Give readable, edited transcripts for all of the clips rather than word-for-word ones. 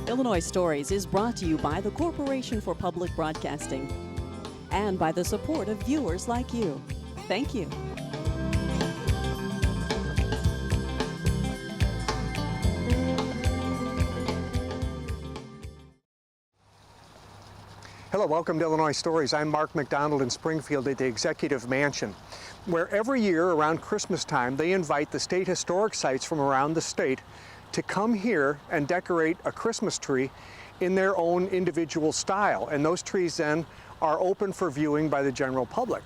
Illinois Stories is brought to you by the Corporation for Public Broadcasting and by the support of viewers like you. Thank you. Hello, welcome to Illinois Stories. I'm Mark McDonald in Springfield at the Executive Mansion, where every year around Christmas time they invite the state historic sites from around the state to come here and decorate a Christmas tree in their own individual style. And those trees then are open for viewing by the general public.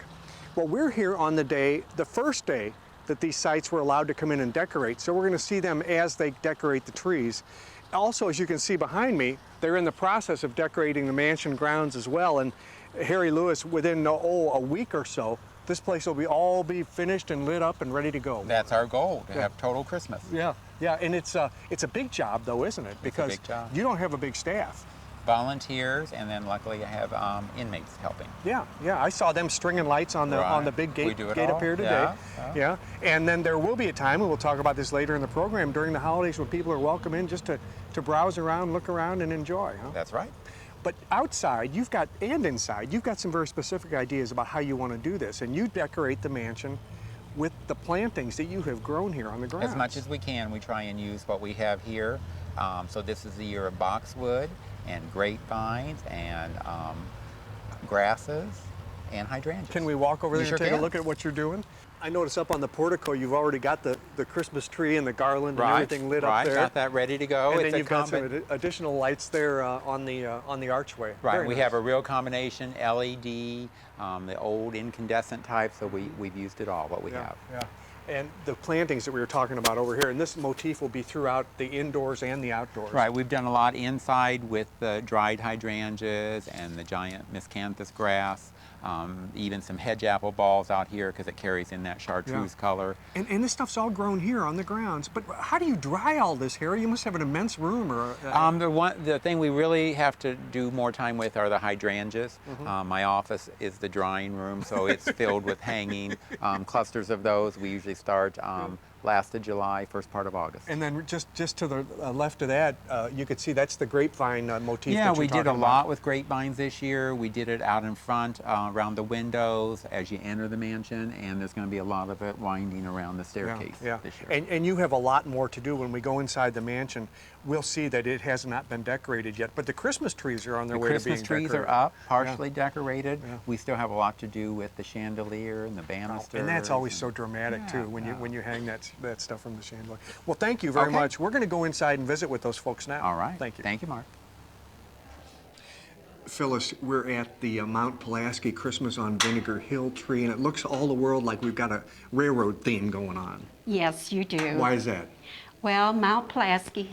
Well, we're here on the first day that these sites were allowed to come in and decorate. So we're going to see them as they decorate the trees. Also, as you can see behind me, they're in the process of decorating the mansion grounds as well. And Harry Lewis, within a week or so, this place will all be finished and lit up and ready to go. That's our goal, to have total Christmas. Yeah, yeah, and it's a big job though, isn't it? Because it's a big job. You don't have a big staff. Volunteers, and then luckily I have inmates helping. Yeah, yeah, I saw them stringing lights on the big gate up here today. Yeah, and then there will be a time, and we'll talk about this later in the program, during the holidays when people are welcome in just to browse around, look around, and enjoy. Huh? That's right. But outside, and inside, you've got some very specific ideas about how you want to do this, and you decorate the mansion with the plantings that you have grown here on the grounds. As much as we can, we try and use what we have here. So this is the year of boxwood and grapevines and grasses and hydrangeas. Can we walk over there and take a look at what you're doing? I notice up on the portico you've already got the Christmas tree and the garland and everything lit up there. Right, got that ready to go. And then you've got some additional lights there on the archway. Right, we have a real combination, LED, the old incandescent type, so we've used it all, what we have. Yeah. And the plantings that we were talking about over here, and this motif will be throughout the indoors and the outdoors. Right, we've done a lot inside with the dried hydrangeas and the giant miscanthus grass, even some hedge apple balls out here because it carries in that chartreuse color. And this stuff's all grown here on the grounds. But how do you dry all this, Harry? You must have an immense room. Or the thing we really have to do more time with are the hydrangeas. My office is the drying room, so it's filled with hanging clusters of those. We usually start last of July, first part of August. And then just to the left of that, you could see that's the grapevine motif. Yeah, that you're we did a talking lot about. with grapevines this year. We did it out in front, around the windows as you enter the mansion, and there's going to be a lot of it winding around the staircase this year. And you have a lot more to do. When we go inside the mansion, we'll see that it has not been decorated yet, but the Christmas trees are on their way to being decorated. The Christmas trees are up, partially decorated. We still have a lot to do with the chandelier and the banisters. And that's always so dramatic too, when you hang that stuff from the chandelier. Well, thank you very much. We're going to go inside and visit with those folks now. All right. Thank you. Thank you, Mark. Phyllis, we're at the Mount Pulaski Christmas on Vinegar Hill tree, and it looks all the world like we've got a railroad theme going on. Yes, you do. Why is that? Well, Mount Pulaski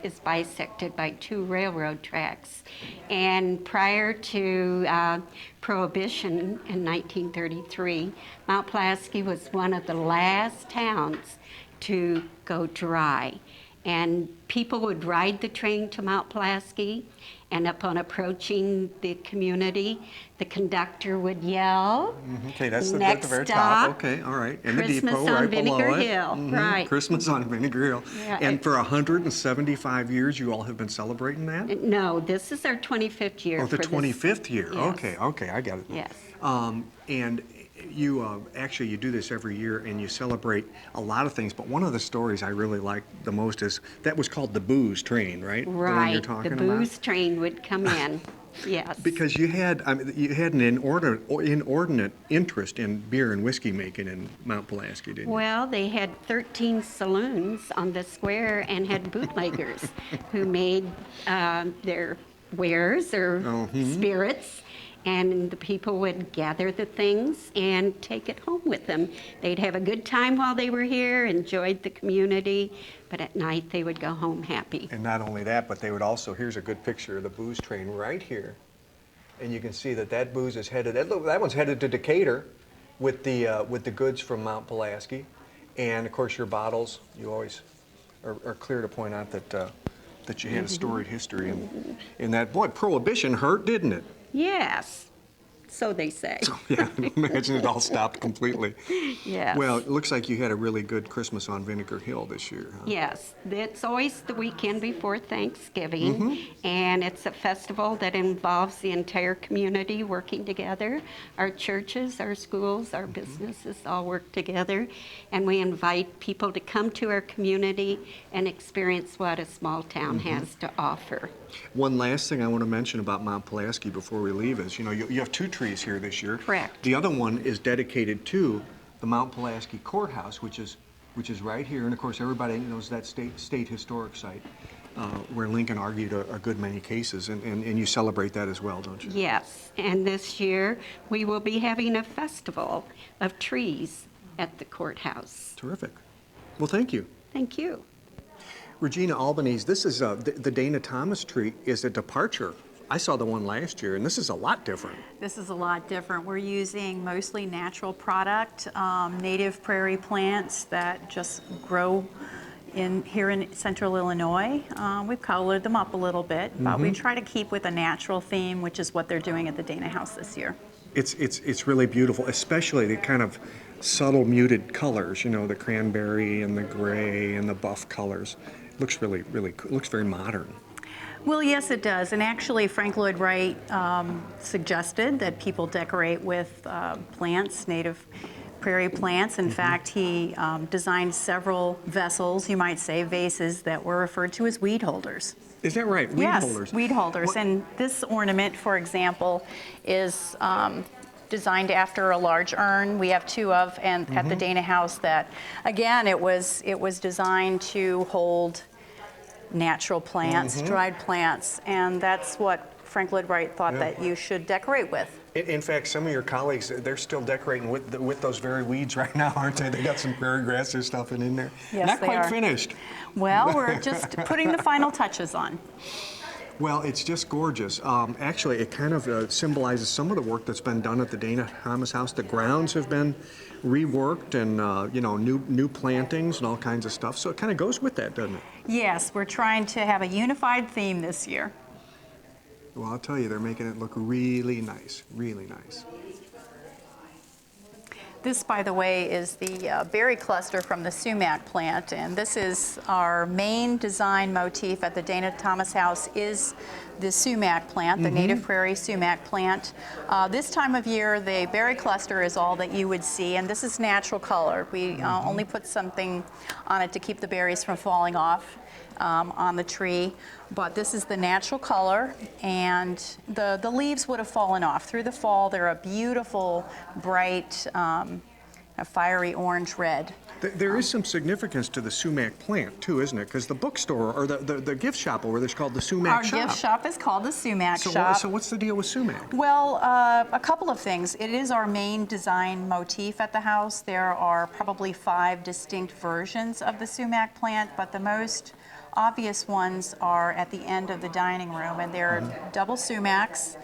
is bisected by 2 railroad tracks. And prior to Prohibition in 1933, Mount Pulaski was one of the last towns to go dry. And people would ride the train to Mount Pulaski, and upon approaching the community, the conductor would yell, Okay, that's at next the very stop, top. Okay, all right. And Christmas the depot on right Vinegar below Hill. it. Right. Christmas on Vinegar Hill. Yeah, And for 175 years, you all have been celebrating that? No, this is our 25th year. Oh, the for this. 25th year. Yes. Okay, I got it. Yes. And you actually you do this every year, and you celebrate a lot of things. But one of the stories I really like the most is that was called the booze train, right? The one you're Right, talking the about? booze train would come in, yes. Because you had an inordinate interest in beer and whiskey making in Mount Pulaski, didn't you? Well, they had 13 saloons on the square and had bootleggers who made their wares or spirits, and the people would gather the things and take it home with them. They'd have a good time while they were here, enjoyed the community, but at night they would go home happy. And not only that, but they would also, here's a good picture of the booze train right here. And you can see that booze is headed, that one's headed to Decatur with the goods from Mount Pulaski. And of course your bottles, you always are clear to point out that you had a storied history in that. Boy, Prohibition hurt, didn't it? Yes, So they say. So, yeah, imagine it all stopped completely. Yes. Well, it looks like you had a really good Christmas on Vinegar Hill this year, huh? Yes, it's always the weekend before Thanksgiving, and it's a festival that involves the entire community working together. Our churches, our schools, our businesses all work together, and we invite people to come to our community and experience what a small town has to offer. One last thing I want to mention about Mount Pulaski before we leave is, you have 2 trees here this year. Correct. The other one is dedicated to the Mount Pulaski Courthouse, which is right here. And of course, everybody knows that state historic site where Lincoln argued a good many cases. And you celebrate that as well, don't you? Yes, and this year we will be having a festival of trees at the courthouse. Terrific. Well, thank you. Thank you. Regina Albanese, this is the Dana Thomas tree is a departure. I saw the one last year, and this is a lot different. This is a lot different. We're using mostly natural product, native prairie plants that just grow here in central Illinois. We've colored them up a little bit, but we try to keep with a natural theme, which is what they're doing at the Dana House this year. It's really beautiful, especially the kind of subtle muted colors, the cranberry and the gray and the buff colors. It looks really, really cool. It looks very modern. Well, yes, it does. And actually, Frank Lloyd Wright suggested that people decorate with plants, native prairie plants. In fact, he designed several vessels, you might say, vases, that were referred to as weed holders. Is that right? Weed holders? Yes, weed holders. What? And this ornament, for example, is designed after a large urn. We have 2 of, and at the Dana House that, again, it was designed to hold natural plants, dried plants, and that's what Frank Lloyd Wright thought that you should decorate with. In fact, some of your colleagues, they're still decorating with those very weeds right now, aren't they? They got some prairie grass or stuff in there. Yes, Not they quite are. finished. Well, we're just putting the final touches on. Well, it's just gorgeous. Actually, it kind of symbolizes some of the work that's been done at the Dana Thomas House. The grounds have been reworked, and new plantings and all kinds of stuff. So it kind of goes with that, doesn't it? Yes, we're trying to have a unified theme this year. Well, I'll tell you, they're making it look really nice, really nice. This, by the way, is the berry cluster from the sumac plant, and this is our main design motif at the Dana Thomas House is the sumac plant, the native prairie sumac plant. This time of year, the berry cluster is all that you would see, and this is natural color. We only put something on it to keep the berries from falling off on the tree, but this is the natural color, and the leaves would have fallen off. Through the fall, they're a beautiful, bright, a fiery orange-red. There is some significance to the sumac plant, too, isn't it? Because the bookstore, or the gift shop over there is called the sumac shop. Our gift shop is called the sumac shop. So what's the deal with sumac? Well, a couple of things. It is our main design motif at the house. There are probably 5 distinct versions of the sumac plant, but the most obvious ones are at the end of the dining room, and they're double sumacs.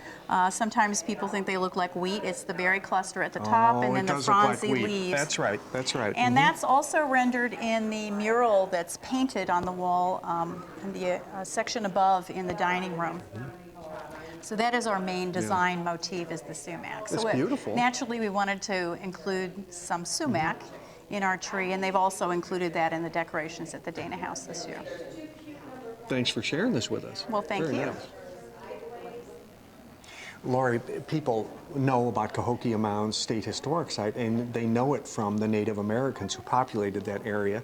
Sometimes people think they look like wheat. It's the berry cluster at the top, and then the fronsy leaves. That's right, that's right. And that's also rendered in the mural that's painted on the wall in the section above in the dining room. So that is our main design motif, is the sumac. That's so beautiful. Naturally, we wanted to include some sumac in our tree, and they've also included that in the decorations at the Dana House this year. Thanks for sharing this with us. Well, thank Very you. nice. Lori, people know about Cahokia Mounds State Historic Site, and they know it from the Native Americans who populated that area.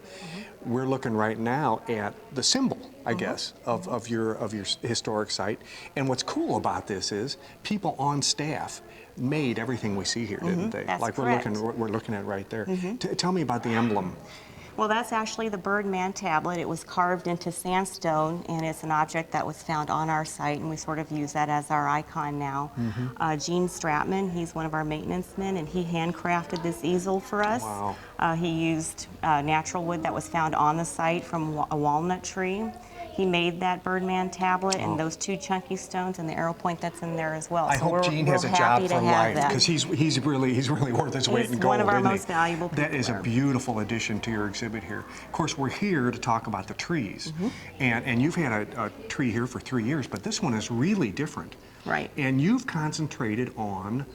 We're looking right now at the symbol, I guess, of your historic site. And what's cool about this is people on staff made everything we see here, didn't they? That's like correct. we're looking at right there. Tell me about the emblem. Well, that's actually the Birdman tablet. It was carved into sandstone, and it's an object that was found on our site, and we sort of use that as our icon now. Gene Stratman, he's one of our maintenance men, and he handcrafted this easel for us. Wow. He used natural wood that was found on the site from a walnut tree. He made that Birdman tablet and those 2 chunky stones and the arrow point that's in there as well. I So hope we're Gene real has a happy job to for have life, that. because he's really worth his weight He's in gold. one of our isn't he? most valuable That people is a there. beautiful addition to your exhibit here. Of course, we're here to talk about the trees, and you've had a tree here for 3 years, but this one is really different. Right. And you've concentrated on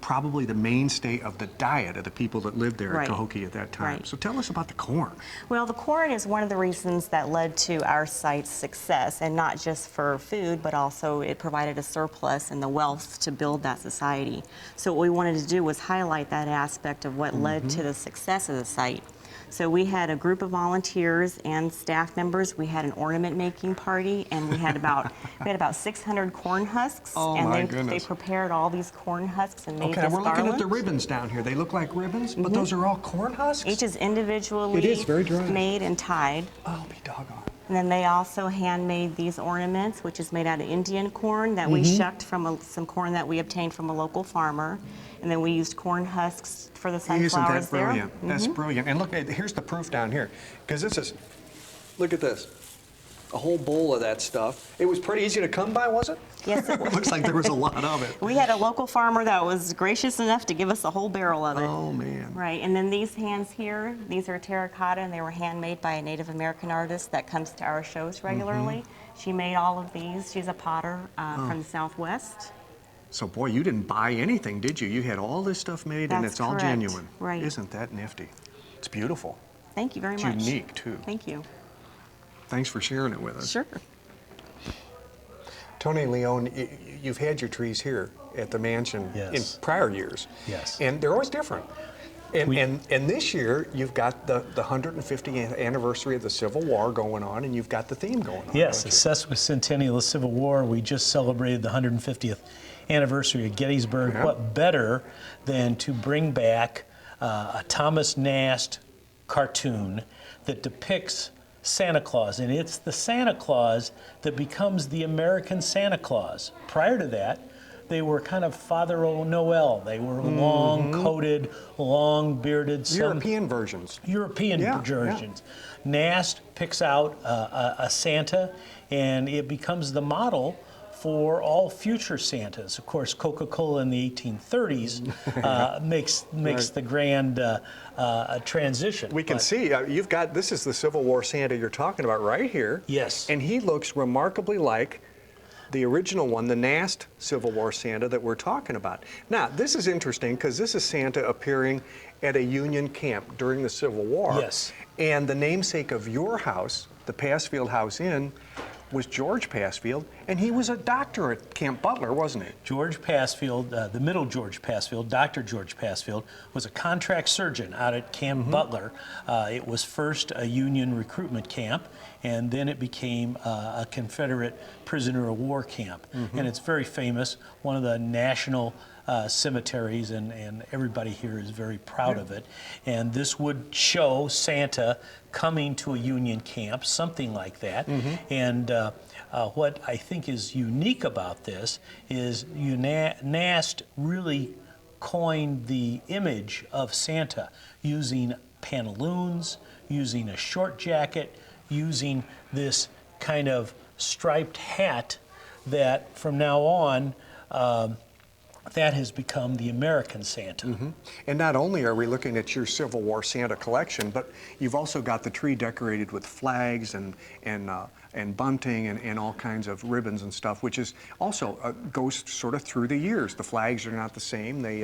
probably the mainstay of the diet of the people that lived there Right. at Cahokia at that time. Right. So tell us about the corn. Well, the corn is one of the reasons that led to our site's success, and not just for food, but also it provided a surplus and the wealth to build that society. So what we wanted to do was highlight that aspect of what led to the success of the site. So we had a group of volunteers and staff members. We had an ornament making party, and we had about 600 corn husks. Oh, and my they goodness. prepared all these corn husks and made Okay, this we're looking at the garland. ribbons down here. They look like ribbons, but those are all corn husks? Each is individually It is very dry. made and tied. I'll be doggone. And then they also handmade these ornaments, which is made out of Indian corn that we shucked from some corn that we obtained from a local farmer. And then we used corn husks for the Isn't sunflowers that brilliant? there. That's brilliant. And look, here's the proof down here. Because this is, look at this. A whole bowl of that stuff. It was pretty easy to come by, was it? Yes, it It looks like there was a lot of it. We had a local farmer that was gracious enough to give us a whole barrel of it. Oh, man. Right, and then these hands here, these are terracotta, and they were handmade by a Native American artist that comes to our shows regularly. She made all of these. She's a potter from the Southwest. So, boy, you didn't buy anything, did you? You had all this stuff made, and That's it's all correct. genuine. Right. Isn't that nifty? It's beautiful. Thank you very It's much. unique, too. Thank you. Thanks for sharing it with us. Sure. Tony and Leon, you've had your trees here at the mansion Yes. in prior years. Yes. And they're always different. And, We- and this year, you've got the 150th anniversary of the Civil War going on, and you've got the theme going on. Yes, don't the sesquicentennial of the Civil War. We just celebrated the 150th anniversary of Gettysburg. Yeah. What better than to bring back a Thomas Nast cartoon that depicts Santa Claus, and it's the Santa Claus that becomes the American Santa Claus. Prior to that, they were kind of Father Noel. They were long-coated, long-bearded. you? European versions. European Yeah, versions. Nast picks out a Santa, and it becomes the model for all future Santas. Of course, Coca-Cola in the 1830s makes the grand transition. We can But see, you've got, this is the Civil War Santa you're talking about right here. Yes. And he looks remarkably like the original one, the Nast Civil War Santa that we're talking about. Now, this is interesting because this is Santa appearing at a Union camp during the Civil War. Yes. And the namesake of your house, the Passfield House Inn, was George Passfield, and he was a doctor at Camp Butler, wasn't he? George Passfield, the middle George Passfield, Dr. George Passfield, was a contract surgeon out at Camp Butler. It was first a Union recruitment camp, and then it became a Confederate prisoner of war camp. And it's very famous, one of the national cemeteries, and everybody here is very proud of it. And this would show Santa coming to a Union camp, something like that. And what I think is unique about this is Nast really coined the image of Santa using pantaloons, using a short jacket, using this kind of striped hat that from now on that has become the American Santa. And not only are we looking at your Civil War Santa collection, but you've also got the tree decorated with flags and bunting and all kinds of ribbons and stuff, which is also goes sort of through the years. The flags are not the same. They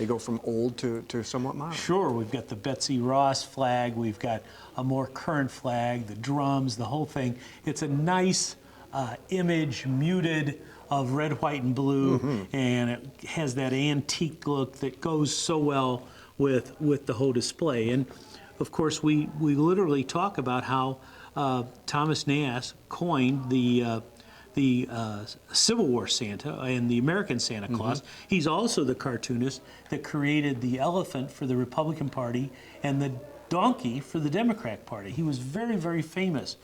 go from old to somewhat modern. Sure, we've got the Betsy Ross flag, we've got a more current flag, the drums, the whole thing. It's a nice image, muted, of red, white, and blue, and it has that antique look that goes so well with the whole display. And of course, we literally talk about how Thomas Nast coined the Civil War Santa and the American Santa Claus. He's also the cartoonist that created the elephant for the Republican Party and the donkey for the Democratic Party. He was very, very famous.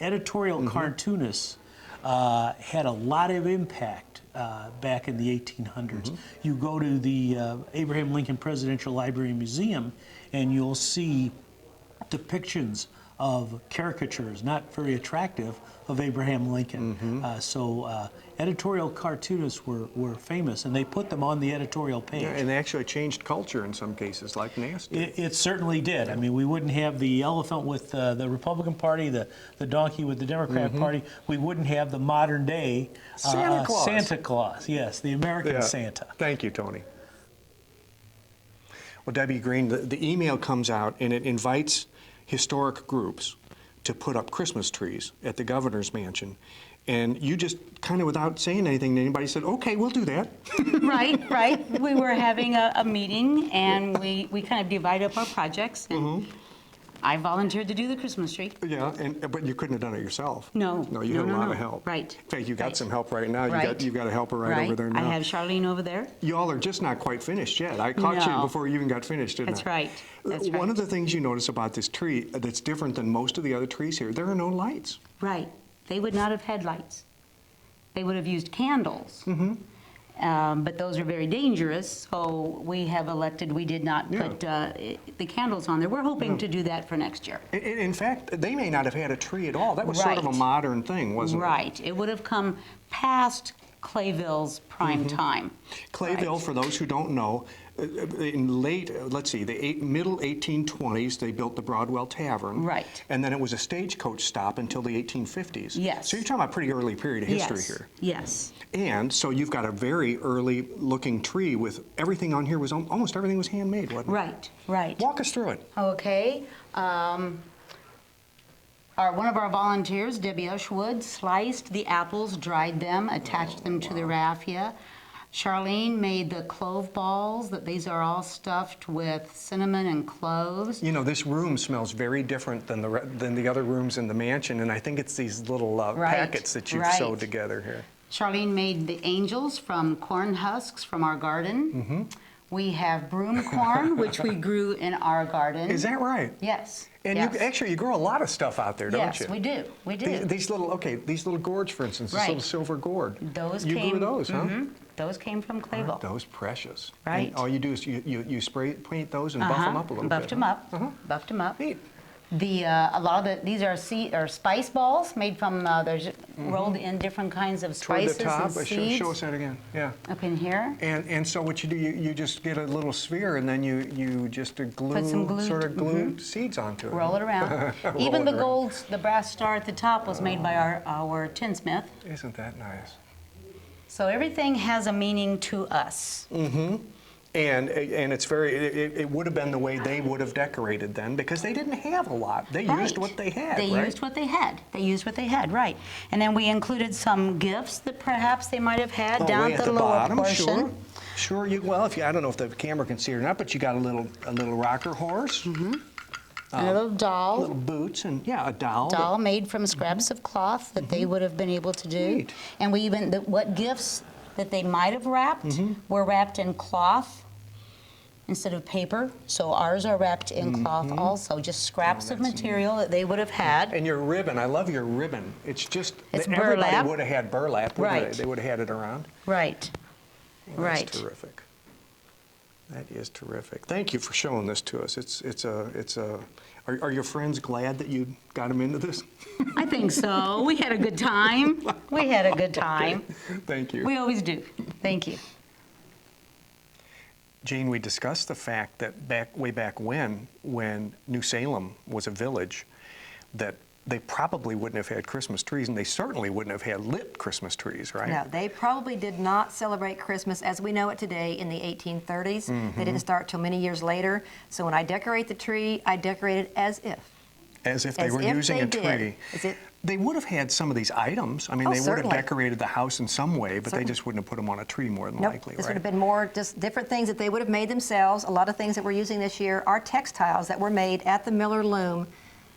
Editorial cartoonists had a lot of impact back in the 1800s. You go to the Abraham Lincoln Presidential Library and Museum, and you'll see depictions of caricatures, not very attractive, of Abraham Lincoln. So editorial cartoonists were famous, and they put them on the editorial page. Yeah, and they actually changed culture in some cases, like Nast did. It certainly did. I mean, we wouldn't have the elephant with the Republican Party, the donkey with the Democratic Party. We wouldn't have the modern day Santa Claus. Santa Claus, yes, the American Yeah. Santa. Thank you, Tony. Well, Debbie Green, the email comes out and it invites historic groups to put up Christmas trees at the governor's mansion. And you just kind of, without saying anything to anybody, said, okay, we'll do that. Right. We were having a meeting, and we kind of divide up our projects. And I volunteered to do the Christmas tree. Yeah, but you couldn't have done it yourself. No. No, you had a lot of help. Right. In fact, you got some help right now. Right. You got a helper right over there now. I have Charlene over there. Y'all are just not quite finished yet. I caught you No. before you even got finished, didn't That's I? right. That's One right. of the things you notice about this tree that's different than most of the other trees here, there are no lights. Right. They would not have had lights. They would have used candles. But those are very dangerous, so we have elected, we did not put the candles on there. We're hoping to do that for next year. In fact, they may not have had a tree at all. That was sort of a Right. modern thing, wasn't it? Right. It would have come past Clayville's prime time. Clayville, Right. for those who don't know, in late, middle 1820s, they built the Broadwell Tavern. Right. And then it was a stagecoach stop until the 1850s. Yes. So you're talking about a pretty early period of history Yes. here. Yes. And so you've got a very early looking tree with everything on here was, almost everything was handmade, wasn't it? Right. Right. Walk us through it. Okay. One of our volunteers, Debbie Ushwood, sliced the apples, dried them, attached them to the raffia. Charlene made the clove balls. These are all stuffed with cinnamon and cloves. You know, this room smells very different than the other rooms in the mansion, and I think it's these little packets that you've sewed together here. Charlene made the angels from corn husks from our garden. We have broom corn, which we grew in our garden. Is that right? Yes. And yes. you grow a lot of stuff out there, don't you? Yes, we do. We do. These little gourds, for instance, this Right. little silver gourd. Those you came. grew those, huh? Those came from Clayville. Aren't those precious? Right. And all you do is you spray paint those and buff them up a little Buffed bit. them up. Buffed them up. Neat. A lot of these are spice balls made from there's rolled in different kinds of Toward spices the top, and seeds. show us that again. Yeah. Up in here. And so what you do, you just get a little sphere and then you just Put some glue, seeds onto it. Roll it around. Roll Even it the around. gold, the brass star at the top was made by our tinsmith. Isn't that nice? So everything has a meaning to us. And it's it would have been the way they would have decorated then because they didn't have a lot. They used what they had, They right? used what they had. They used what they had, right. And then we included some gifts that perhaps they might have had down way at the lower bottom, portion. Sure. I don't know if the camera can see it or not, but you got a little rocker horse, And a little doll. little boots, and a doll. Doll made from scraps of cloth that they would have been able to do. Neat. And we even, what gifts that they might have wrapped were wrapped in cloth instead of paper. So ours are wrapped in cloth also, just scraps of material that they would have had. And your ribbon, I love your ribbon. It's just, It's everybody burlap. would have had burlap, wouldn't Right. they? They would have had it around. Right. Well, Right. That's terrific. That is terrific. Thank you for showing this to us. Are your friends glad that you got them into this? I think so. We had a good time. We had a good time. Thank you. We always do. Thank you. Jane, we discussed the fact that way back when New Salem was a village, that they probably wouldn't have had Christmas trees, and they certainly wouldn't have had lit Christmas trees, right? No, they probably did not celebrate Christmas as we know it today in the 1830s. They didn't start till many years later. So when I decorate the tree, I decorate it as if. As if they As were if using they a did. tree. Is it- They would have had some of these items. I mean, Oh, they would have certainly. decorated the house in some way, but they Certainly. just wouldn't have put them on a tree more than Nope, likely, this right? would have been more just different things that they would have made themselves. A lot of things that we're using this year are textiles that were made at the Miller Loom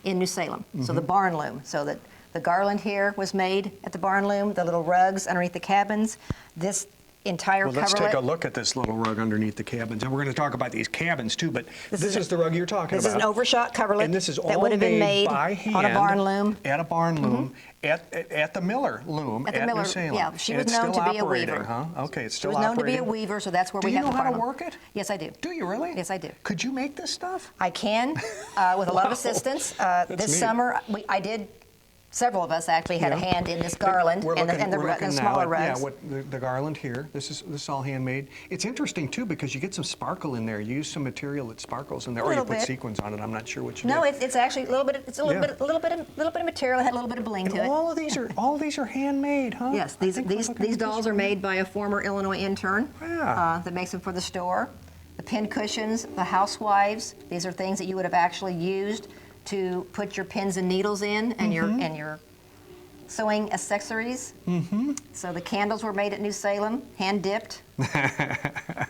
in New Salem. So the barn loom. So that the garland here was made at the barn loom, the little rugs underneath the cabins. This entire Well, let's coverlet. take a look at this little rug underneath the cabins. And we're going to talk about these cabins too, but this is the rug you're talking This about. is an overshot coverlet And this is that all would have been made by hand on a barn loom. At a barn loom, at the Miller loom At the New Miller, Salem. yeah, she And was it's known still to be a operating, weaver. Huh? Okay, it's She still was known to be a operating. weaver, so that's where Do we you have know the how to barn loom. work it? Yes, I do. Do you really? Yes, I do. Could you make this stuff? I can, with a lot of Wow. assistance. That's This neat. summer, several of us actually had a Yeah. hand in this garland We're and looking the now smaller at, rugs. the garland here. This is all handmade. It's interesting too because you get some sparkle in there. You use some material that sparkles in there, or you Little put bit. sequins on it. I'm not sure what you No, do. it's actually a little bit. It's a little Yeah. bit of material. It had a little bit of bling And to it. all of these are handmade, huh? Yes, I think we're looking these at dolls this are one. made by a former Illinois intern Yeah. that makes them for the store. the pin cushions, the housewives. These are things that you would have actually used to put your pins and needles in and your sewing accessories. So the candles were made at New Salem, hand dipped,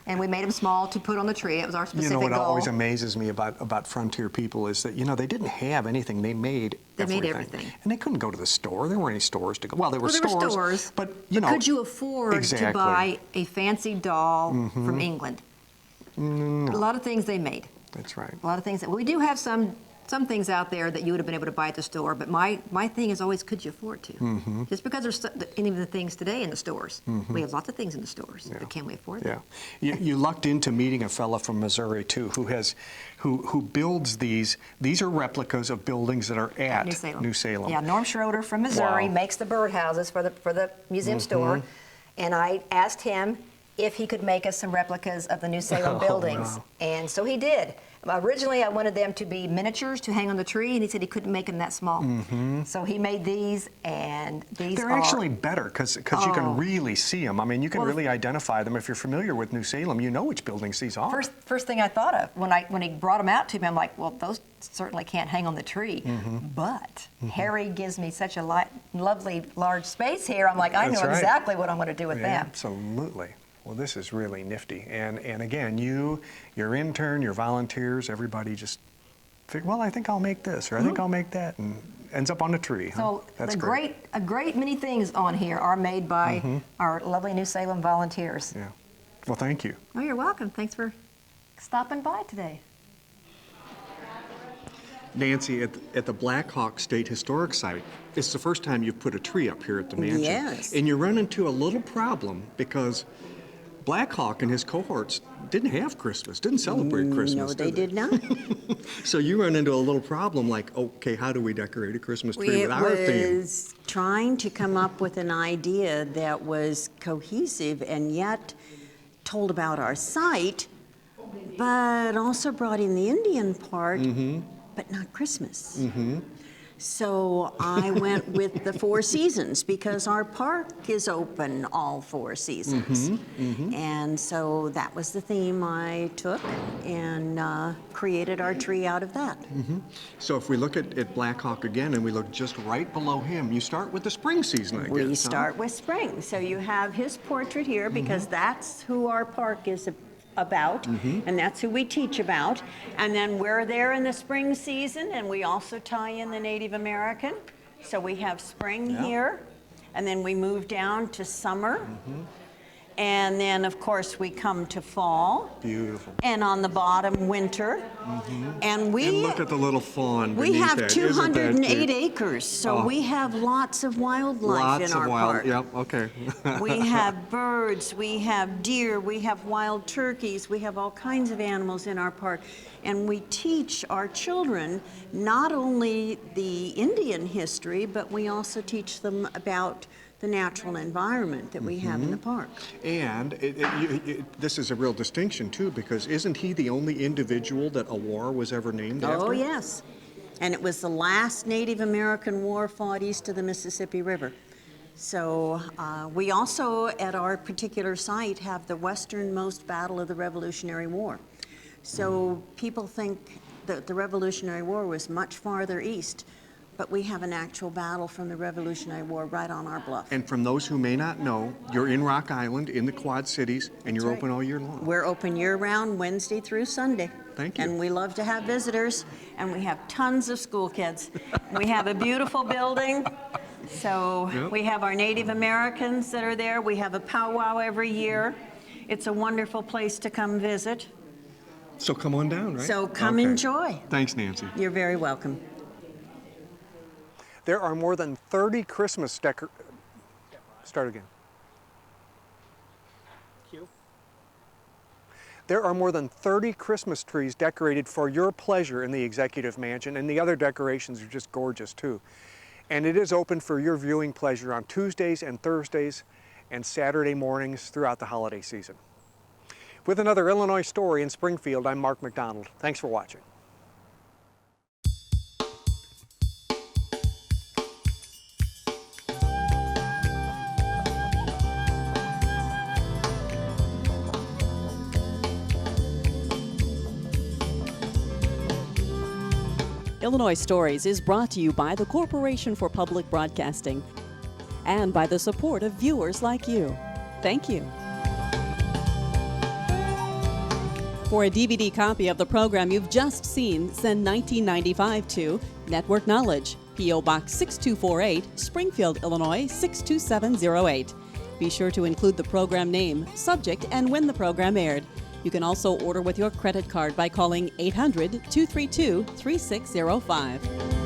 and we made them small to put on the tree. It was our specific goal. You know what always amazes me about Frontier people is that, you know, they didn't have anything. They made everything. They made everything. And they couldn't go to the store. There weren't any stores to go. Well, there were There stores. were stores, but, you know. could you afford to buy a fancy doll from England? No. A lot of things they made. That's right. A lot of things. We do have some things out there that you would have been able to buy at the store, but my thing is always, could you afford to? Just because there's any of the things today in the stores. We have lots of things in the stores, but can we afford them? Yeah. You lucked into meeting a fella from Missouri, too, who builds these. These are replicas of buildings that are at New Salem. Yeah, Norm Schroeder from Missouri makes the birdhouses for the museum store, and I asked him if he could make us some replicas of the New Salem buildings, and so he did. Originally, I wanted them to be miniatures to hang on the tree, and he said he couldn't make them that small. So he made these, and they're actually better because you can really see them. I mean, you can really identify them. If you're familiar with New Salem, you know which buildings these are. First thing I thought of when he brought them out to me, I'm like, well, those certainly can't hang on the tree. But Harry gives me such a lovely large space here. I'm like, I know exactly what I'm going to do with them. Absolutely. Well, this is really nifty. And again, your intern, your volunteers, everybody just figure, well, I think I'll make this, or I think I'll make that, and ends up on the tree. So That's a great many things on here are made by our lovely New Salem volunteers. Yeah. Well, thank you. Oh, you're welcome. Thanks for stopping by today. Nancy, at the Black Hawk State Historic Site, it's the first time you've put a tree up here at the mansion. Yes. And you run into a little problem because Black Hawk and his cohorts didn't have Christmas, didn't celebrate Christmas. No, they did not. So you run into a little problem like, okay, how do we decorate a Christmas tree with our theme? It was trying to come up with an idea that was cohesive and yet told about our site, but also brought in the Indian part, but not Christmas. So I went with the 4 seasons because our park is open all 4 seasons. And so that was the theme I took and created our tree out of that. So if we look at Black Hawk again and we look just right below him, you start with the spring season, I guess. We start with spring. So you have his portrait here because that's who our park is about, and that's who we teach about. And then we're there in the spring season, and we also tie in the Native American. So we have spring here, and then we move down to summer. And then, of course, we come to fall. Beautiful. And on the bottom, winter. And and look at the little fawn we beneath have that. 208 acres, so we have lots of wildlife in our park. Yep, okay. We have birds, we have deer, we have wild turkeys, we have all kinds of animals in our park. And we teach our children not only the Indian history, but we also teach them about the natural environment that we have in the park. And this is a real distinction, too, because isn't he the only individual that a war was ever named after? Oh, yes. And it was the last Native American war fought east of the Mississippi River. So we also, at our particular site, have the westernmost battle of the Revolutionary War. So people think that the Revolutionary War was much farther east, but we have an actual battle from the Revolutionary War right on our bluff. And from those who may not know, you're in Rock Island, in the Quad Cities, and you're open all year long. We're open year-round, Wednesday through Sunday. Thank you. And we love to have visitors, and we have tons of school kids. We have a beautiful building. So we have our Native Americans that are there. We have a powwow every year. It's a wonderful place to come visit. So come on down, right? So come enjoy. Thanks, Nancy. You're very welcome. There are more than 30 Christmas Start again. Cue. There are more than 30 Christmas trees decorated for your pleasure in the Executive Mansion, and the other decorations are just gorgeous too. And it is open for your viewing pleasure on Tuesdays and Thursdays and Saturday mornings throughout the holiday season. With another Illinois Story in Springfield, I'm Mark McDonald. Thanks for watching. Illinois Stories is brought to you by the Corporation for Public Broadcasting and by the support of viewers like you. Thank you. For a DVD copy of the program you've just seen, send $19.95 to Network Knowledge, P.O. Box 6248, Springfield, Illinois 62708. Be sure to include the program name, subject, and when the program aired. You can also order with your credit card by calling 800-232-3605.